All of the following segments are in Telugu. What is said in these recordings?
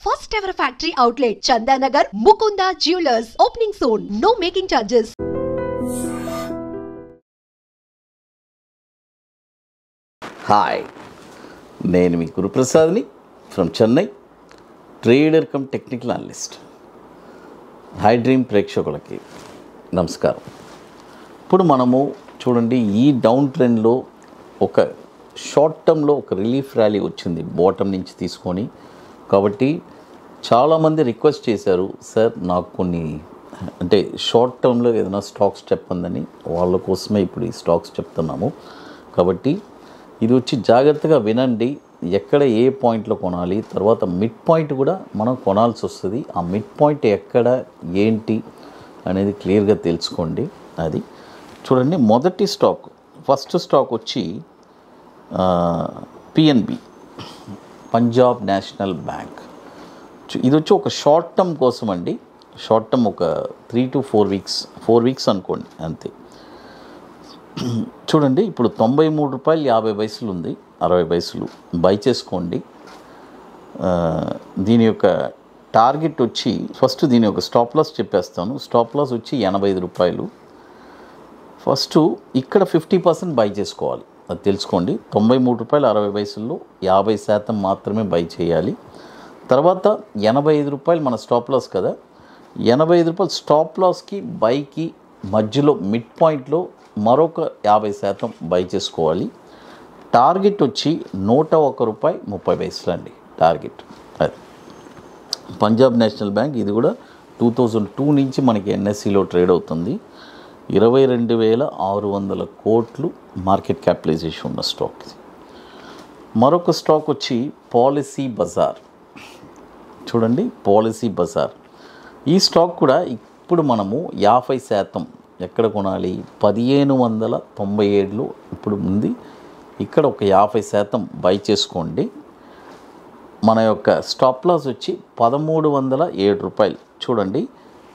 First ever factory outlet, Chandanagar, Mukunda Jewelers. Opening soon. No making charges. Hi, నేను మీ గురుప్రసాద్ని from Chennai, trader cum technical analyst. Hi dream ప్రేక్షకులకి నమస్కారం. ఇప్పుడు మనము చూడండి, ఈ డౌన్ ట్రెండ్లో ఒక షార్ట్ టర్మ్లో ఒక రిలీఫ్ ర్యాలీ వచ్చింది బాటమ్ నుంచి తీసుకొని. కాబట్టి చాలామంది రిక్వెస్ట్ చేశారు, సార్ నాకు కొన్ని అంటే షార్ట్ టర్మ్లో ఏదైనా స్టాక్స్ చెప్పందని. వాళ్ళ కోసమే ఇప్పుడు ఈ స్టాక్స్ చెప్తున్నాము. కాబట్టి ఇది వచ్చి జాగ్రత్తగా వినండి, ఎక్కడ ఏ పాయింట్లో కొనాలి, తర్వాత మిడ్ పాయింట్ కూడా మనం కొనాల్సి వస్తుంది. ఆ మిడ్ పాయింట్ ఎక్కడ ఏంటి అనేది క్లియర్గా తెలుసుకోండి. అది చూడండి, మొదటి స్టాక్, ఫస్ట్ స్టాక్ వచ్చి పిఎన్బి, పంజాబ్ నేషనల్ బ్యాంక్. ఇది వచ్చి ఒక షార్ట్ టర్మ్ కోసం అండి. షార్ట్ టర్మ్ ఒక 3 to 4 వీక్స్ అనుకోండి, అంతే. చూడండి, ఇప్పుడు ₹93.50 ఉంది, 60 పైసలు బై చేసుకోండి. దీని యొక్క టార్గెట్ వచ్చి, ఫస్ట్ దీని యొక్క స్టాప్ లాస్ చెప్పేస్తాను. స్టాప్ లాస్ వచ్చి ₹85. ఫస్ట్ ఇక్కడ 50% బై చేసుకోవాలి, అది తెలుసుకోండి. ₹93.60 50% మాత్రమే బై చేయాలి. తర్వాత ₹85 మన స్టాప్ లాస్ కదా, ₹85 స్టాప్ లాస్కి బైకి మధ్యలో మిడ్ పాయింట్లో మరొక 50% బై చేసుకోవాలి. టార్గెట్ వచ్చి ₹101.30 అండి టార్గెట్. అది పంజాబ్ నేషనల్ బ్యాంక్. ఇది కూడా 2002 నుంచి మనకి ఎన్ఎస్సిలో ట్రేడ్ అవుతుంది. 22,600 కోట్లు మార్కెట్ క్యాపిటలైజేషన్ ఉన్న స్టాక్ ఇది. మరొక స్టాక్ వచ్చి పాలసీ బజార్. చూడండి, పాలసీ బజార్. ఈ స్టాక్ కూడా ఇప్పుడు మనము 50% ఎక్కడ కొనాలి, 1597లో ఇప్పుడు ఉంది. ఇక్కడ ఒక 50% బై చేసుకోండి. మన యొక్క స్టాప్ లాస్ వచ్చి ₹1307. చూడండి,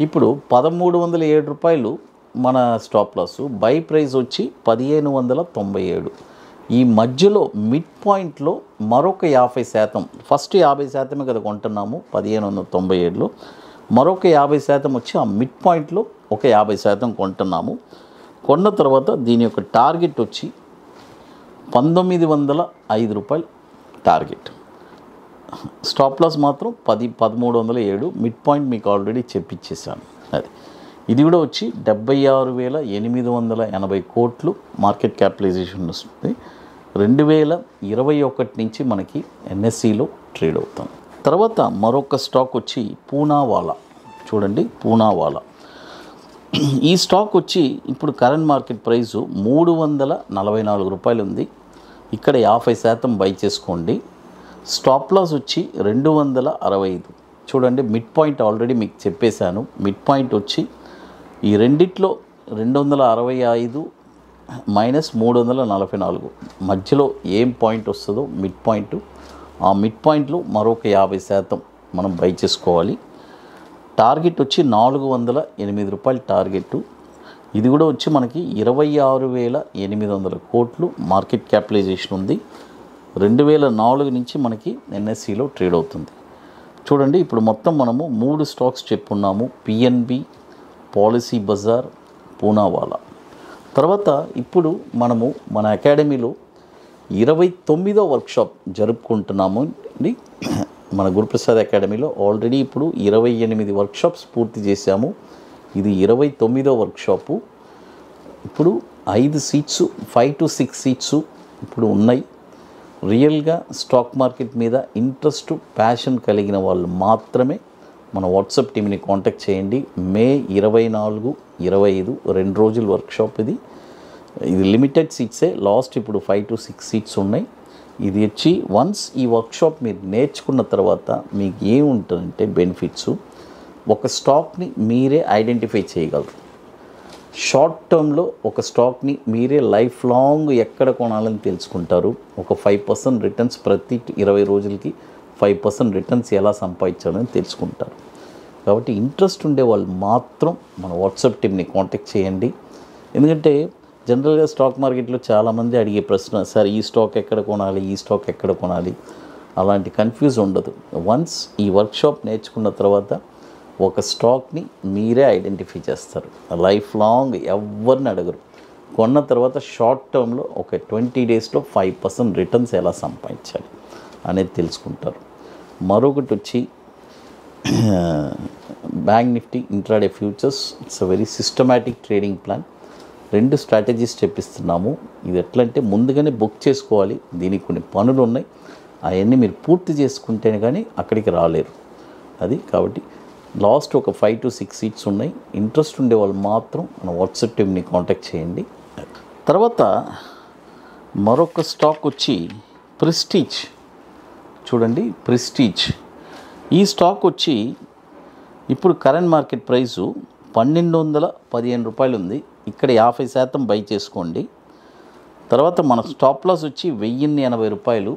ఇప్పుడు ₹1307 మన స్టాప్ లాసు, బై ప్రైస్ వచ్చి 1597. ఈ మధ్యలో మిడ్ పాయింట్లో మరొక 50%, ఫస్ట్ 50% కదా కొంటున్నాము 1597లో, మరొక 50% వచ్చి ఆ మిడ్ పాయింట్లో ఒక 50% కొంటున్నాము. కొన్న తర్వాత దీని యొక్క టార్గెట్ వచ్చి ₹1905 టార్గెట్. స్టాప్ లాస్ మాత్రం 1307. మిడ్ పాయింట్ మీకు ఆల్రెడీ చెప్పించేసాను. అది ఇది కూడా వచ్చి 76,880 కోట్లు మార్కెట్ క్యాపిటలైజేషన్ వస్తుంది. 2021 నుంచి మనకి ఎన్ఎస్సిలో ట్రేడ్ అవుతాం. తర్వాత మరొక స్టాక్ వచ్చి పూనావాలా. చూడండి, పూనావాలా. ఈ స్టాక్ వచ్చి ఇప్పుడు కరెంట్ మార్కెట్ ప్రైసు ₹344 ఉంది. ఇక్కడ 50% బై చేసుకోండి. స్టాప్ లాస్ వచ్చి 265. చూడండి, మిడ్ పాయింట్ ఆల్రెడీ మీకు చెప్పేశాను. మిడ్ పాయింట్ వచ్చి ఈ రెండిట్లో 265 మైనస్ 344 మధ్యలో ఏం పాయింట్ వస్తుందో మిడ్ పాయింట్, ఆ మిడ్ పాయింట్లో మరొక 50% మనం బై చేసుకోవాలి. టార్గెట్ వచ్చి ₹408 టార్గెట్. ఇది కూడా వచ్చి మనకి 26,800 కోట్లు మార్కెట్ క్యాపిటలైజేషన్ ఉంది. 2004 నుంచి మనకి ఎన్ఎస్సిలో ట్రేడ్ అవుతుంది. చూడండి, ఇప్పుడు మొత్తం మనము 3 స్టాక్స్ చెప్పున్నాము: పిఎన్బి, పాలసీ బజార్, పూనావాలా. తర్వాత ఇప్పుడు మనము మన అకాడమీలో 29వ వర్క్షాప్ జరుపుకుంటున్నాము అండి. మన గురుప్రసాద్ అకాడమీలో ఆల్రెడీ ఇప్పుడు 28 వర్క్షాప్స్ పూర్తి చేశాము. ఇది 29వ వర్క్షాపు. ఇప్పుడు 5 సీట్స్, 5 to 6 సీట్స్ ఇప్పుడు ఉన్నాయి. రియల్గా స్టాక్ మార్కెట్ మీద ఇంట్రెస్ట్, ప్యాషన్ కలిగిన వాళ్ళు మాత్రమే మన వాట్సాప్ టీమ్ని కాంటాక్ట్ చేయండి. మే 24, 25 2 రోజుల వర్క్షాప్ ఇది. లిమిటెడ్ సీట్సే, లాస్ట్ ఇప్పుడు 5 to 6 సీట్స్ ఉన్నాయి. ఇది వచ్చి వన్స్ ఈ వర్క్షాప్ మీరు నేర్చుకున్న తర్వాత మీకు ఏముంటుందంటే బెనిఫిట్స్, ఒక స్టాక్ని మీరే ఐడెంటిఫై చేయగలరు. షార్ట్ టర్మ్లో ఒక స్టాక్ని మీరే లైఫ్ లాంగ్ ఎక్కడ కొనాలని తెలుసుకుంటారు. ఒక 5% రిటర్న్స్ ప్రతి 20 రోజులకి 5% రిటర్న్స్ ఎలా సంపాదించాలని తెలుసుకుంటారు. కాబట్టి ఇంట్రెస్ట్ ఉండే వాళ్ళు మాత్రం మన వాట్సాప్ టీమ్ని కాంటాక్ట్ చేయండి. ఎందుకంటే జనరల్గా స్టాక్ మార్కెట్లో చాలామంది అడిగే ప్రశ్న, సార్ ఈ స్టాక్ ఎక్కడ కొనాలి, ఈ స్టాక్ ఎక్కడ కొనాలి అలాంటి కన్ఫ్యూజ్ ఉండదు. వన్స్ ఈ వర్క్షాప్ నేర్చుకున్న తర్వాత ఒక స్టాక్ని మీరే ఐడెంటిఫై చేస్తారు. లైఫ్ లాంగ్ ఎవరిని అడగరు. కొన్న తర్వాత షార్ట్ టర్మ్లో ఒక 20 డేస్లో 5% రిటర్న్స్ ఎలా సంపాదించాలి అనేది తెలుసుకుంటారు. మరొకటి వచ్చి bank Nifty intraday futures. It's a very systematic trading plan. 2 strategies చెప్పిస్తున్నాము. ఇది ఎట్లంటే ముందుగానే బుక్ చేసుకోవాలి. దీనికి కొన్ని పనులు ఉన్నాయి, అవన్నీ మీరు పూర్తి చేసుకుంటేనే కానీ అక్కడికి రాలేరు. అది కాబట్టి లాస్ట్ ఒక 5 to 6 సీట్స్ ఉన్నాయి. ఇంట్రెస్ట్ ఉండే వాళ్ళు మాత్రం మన వాట్సాప్ టీమ్ని కాంటాక్ట్ చేయండి. తర్వాత మరొక స్టాక్ వచ్చి ప్రెస్టీజ్. చూడండి, ప్రెస్టీజ్. ఈ స్టాక్ వచ్చి ఇప్పుడు కరెంట్ మార్కెట్ ప్రైసు 1215 రూపాయలు ఉంది. ఇక్కడ 50% బై చేసుకోండి. తర్వాత మన స్టాప్ లాస్ వచ్చి 1080 రూపాయలు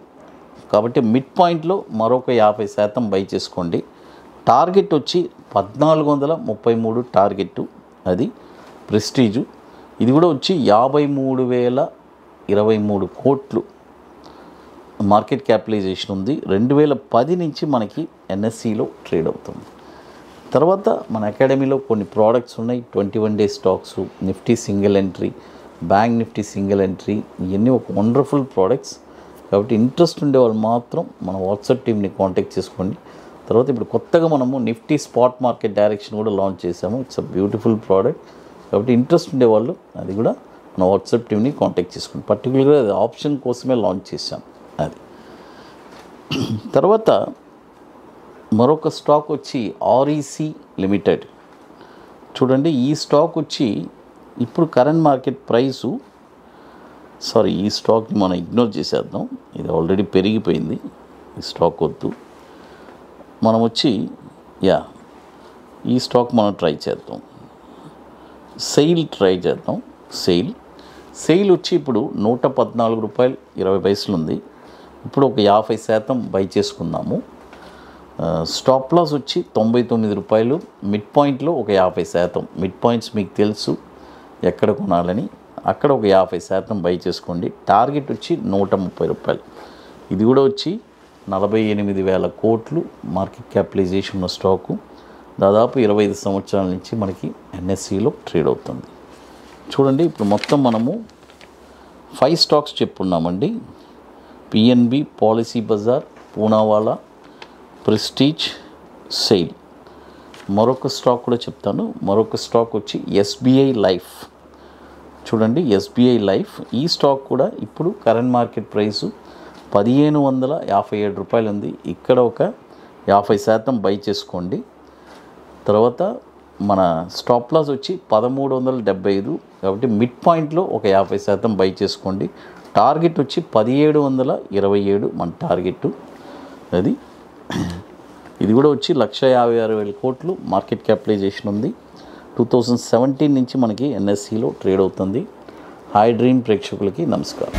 కాబట్టి మిడ్ పాయింట్లో మరొక 50% బై చేసుకోండి. టార్గెట్ వచ్చి 1433 టార్గెట్. అది ప్రెస్టీజు. ఇది కూడా వచ్చి 53,023 కోట్లు మార్కెట్ క్యాపిటలైజేషన్ ఉంది. 2010 నుంచి మనకి ఎన్ఎస్సిలో ట్రేడ్ అవుతుంది. తర్వాత మన అకాడమీలో కొన్ని ప్రోడక్ట్స్ ఉన్నాయి. 21 day stocks, Nifty single entry, bank Nifty single entry, ఇవన్నీ ఒక వండర్ఫుల్ ప్రోడక్ట్స్. కాబట్టి ఇంట్రెస్ట్ ఉండే వాళ్ళు మాత్రం మన వాట్సాప్ టీమ్ని కాంటాక్ట్ చేసుకోండి. తర్వాత ఇప్పుడు కొత్తగా మనము నిఫ్టీ స్పాట్ మార్కెట్ డైరెక్షన్ కూడా లాంచ్ చేసాము. It's a beautiful product. కాబట్టి ఇంట్రెస్ట్ ఉండేవాళ్ళు అది కూడా మన వాట్సాప్ టీమ్ని కాంటాక్ట్ చేసుకోండి. పర్టికులర్గా అది ఆప్షన్ కోసమే లాంచ్ చేసాం. అది తర్వాత మరొక స్టాక్ వచ్చి ఆర్ఈసీ లిమిటెడ్. చూడండి, ఈ స్టాక్ వచ్చి ఇప్పుడు కరెంట్ మార్కెట్ ప్రైసు ఈ స్టాక్ని మనం ఇగ్నోర్ చేసేద్దాం. ఇది ఆల్రెడీ పెరిగిపోయింది. ఈ స్టాక్ వద్దు. మనం వచ్చి ఈ స్టాక్ మనం ట్రై చేద్దాం. సెయిల్ ట్రై చేద్దాం. సెయిల్ వచ్చి ఇప్పుడు 114 రూపాయలు 20 పైసలు ఉంది. ఇప్పుడు ఒక 50% బై చేసుకుందాము. స్టాప్ లాస్ వచ్చి 99 రూపాయలు. మిడ్ పాయింట్లో ఒక 50%. మిడ్ పాయింట్స్ మీకు తెలుసు ఎక్కడ కొనాలని. అక్కడ ఒక 50% బై చేసుకోండి. టార్గెట్ వచ్చి 130 రూపాయలు. ఇది కూడా వచ్చి 48,000 కోట్లు మార్కెట్ క్యాపిటలైజేషన్ ఉన్న స్టాకు. దాదాపు 25 సంవత్సరాల నుంచి మనకి ఎన్ఎస్సిలో ట్రేడ్ అవుతుంది. చూడండి, ఇప్పుడు మొత్తం మనము 5 స్టాక్స్ చెప్పున్నామండి. పిఎన్బి, పాలసీ బజార్, పూనావాలా, ప్రెస్టీజ్, సెయిల్. మరొక స్టాక్ కూడా చెప్తాను. మరొక స్టాక్ వచ్చి ఎస్బీఐ లైఫ్. చూడండి, ఎస్బీఐ లైఫ్. ఈ స్టాక్ కూడా ఇప్పుడు కరెంట్ మార్కెట్ ప్రైసు 1557 రూపాయలు ఉంది. ఇక్కడ ఒక 50% బై చేసుకోండి. తర్వాత మన స్టాప్ లాస్ వచ్చి 1375. కాబట్టి మిడ్ పాయింట్లో ఒక 50% బై చేసుకోండి. టార్గెట్ వచ్చి 1727 మన టార్గెట్. అది ఇది కూడా వచ్చి 156,000 కోట్లు మార్కెట్ క్యాపిటలైజేషన్ ఉంది. 2017 నుంచి మనకి ఎన్ఎస్సిలో ట్రేడ్ అవుతుంది. హై డ్రీమ్ ప్రేక్షకులకి నమస్కారం.